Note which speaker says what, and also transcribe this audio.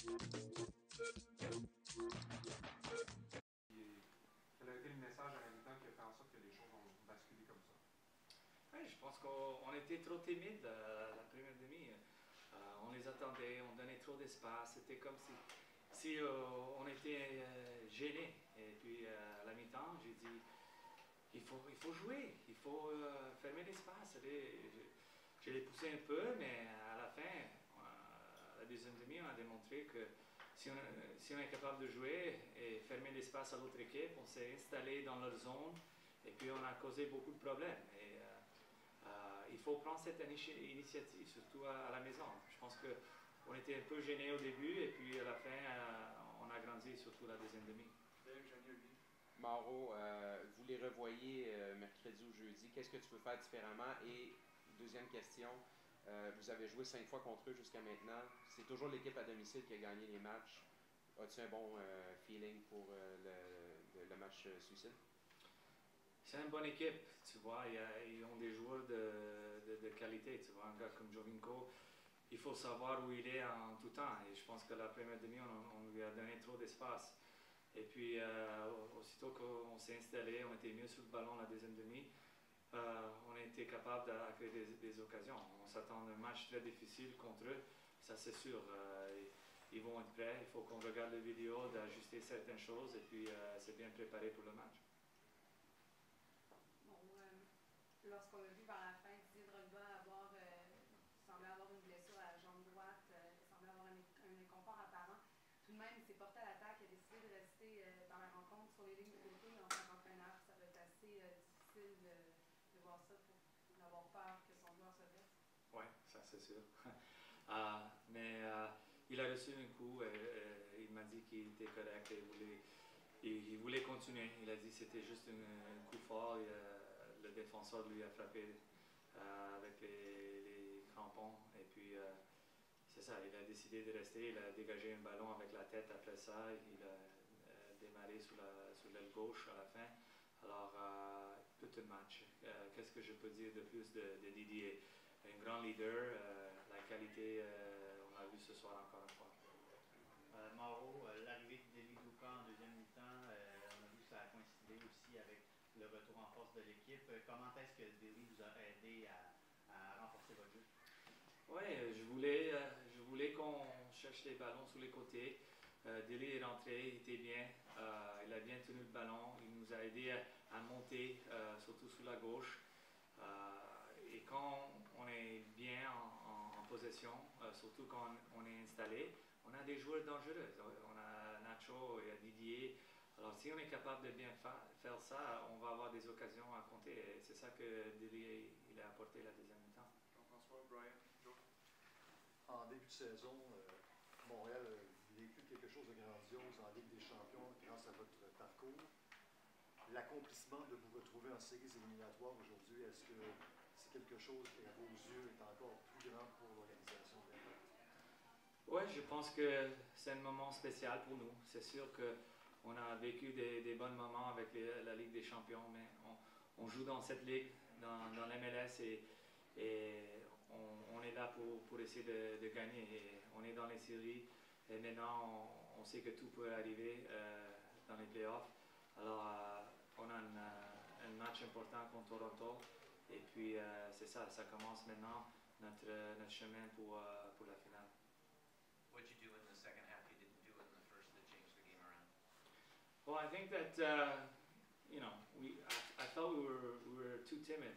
Speaker 1: Quel a été le message à la mi-temps qui a fait en sorte que les choses ont basculé comme ça?
Speaker 2: Oui, je pense qu'on était trop timide la première demi. On les attendait, on donnait trop d'espace. C'était comme si on était gênés. Et puis à la mi-temps, j'ai dit il faut jouer, il faut fermer l'espace. Je l'ai poussé un peu, mais à la fin, la deuxième demi, on a démontré que si on est capable de jouer et fermer l'espace à l'autre équipe, on s'est installé dans leur zone et puis on a causé beaucoup de problèmes. Et, il faut prendre cette initiative, surtout à la maison. Je pense qu'on était un peu gênés au début et puis à la fin, on a grandi, surtout la deuxième demi.
Speaker 3: Mauro, vous les revoyez mercredi ou jeudi. Qu'est-ce que tu peux faire différemment? Et deuxième question, vous avez joué 5 fois contre eux jusqu'à maintenant. C'est toujours l'équipe à domicile qui a gagné les matchs. As-tu un bon feeling pour le match suicide?
Speaker 2: C'est une bonne équipe, tu vois, ils ont des joueurs de qualité, tu vois, un gars comme Jovinko, il faut savoir où il est en tout temps, et je pense que la première demi, on lui a donné trop d'espace. Et puis, aussitôt qu'on s'est installé, on était mieux sur le ballon la deuxième demi, on a été capable de créer des occasions. On s'attend à un match très difficile contre eux, ça c'est sûr. Ils vont être prêts, il faut qu'on regarde les vidéos, d'ajuster certaines choses, et puis c'est bien préparé pour le match.
Speaker 4: Bon, lorsqu'on a vu par la fin Didier Drogba semblait avoir une blessure à la jambe droite, semblait avoir un inconfort apparent. Tout de même, il s'est porté à l'attaque, il a décidé de rester dans la rencontre sur les lignes de côté en tant qu'entraîneur. Ça va être assez difficile de voir ça pour n'avoir peur que son joueur se blesse.
Speaker 2: Oui, ça c'est sûr. Mais il a reçu un coup, il m'a dit qu'il était correct et il voulait continuer. Il a dit que c'était juste un coup fort. Le défenseur lui a frappé avec les crampons. Et puis, c'est ça, il a décidé de rester. Il a dégagé un ballon avec la tête après ça. Il a démarré sur l'aile gauche à la fin. Alors, tout un match. Qu'est-ce que je peux dire de plus de Didier? Un grand leader, la qualité, on l'a vu ce soir encore une fois.
Speaker 5: Mauro, l'arrivée de Deli Douka en deuxième mi-temps, on a vu que ça a coïncidé aussi avec le retour en force de l'équipe. Comment est-ce que Deli vous a aidé à renforcer votre jeu?
Speaker 2: Oui, je voulais qu'on cherche les ballons sur les côtés. Deli est rentré, il était bien, il a bien tenu le ballon, il nous a aidé à monter, surtout sur la gauche. Et quand on est bien en possession, surtout quand on est installé, on a des joueurs dangereux. On a Nacho et Didier. Alors si on est capable de bien faire ça, on va avoir des occasions à compter. Et c'est ça que Deli il a apporté la deuxième mi-temps.
Speaker 1: Jean-François, Brian, Joe.
Speaker 6: En début de saison, Montréal a vécu quelque chose de grandiose en Ligue des Champions grâce à votre parcours. L'accomplissement de vous retrouver en séries éliminatoires aujourd'hui, est-ce que c'est quelque chose qui, à vos yeux, est encore plus grand pour l'organisation de l'Impact?
Speaker 2: Oui, je pense que c'est un moment spécial pour nous. C'est sûr qu'on a vécu des bons moments avec la Ligue des Champions, mais on joue dans cette ligue, dans l'MLS, et on est là pour essayer de gagner. Et on est dans les séries, et maintenant on sait que tout peut arriver dans les playoffs. Alors, on a un match important contre Toronto, et puis c'est ça, ça commence maintenant, notre chemin pour la finale.
Speaker 7: What did you do in the second half you didn't do in the first that changed the game around?
Speaker 2: Well, I think that, you know, I felt we were too timid.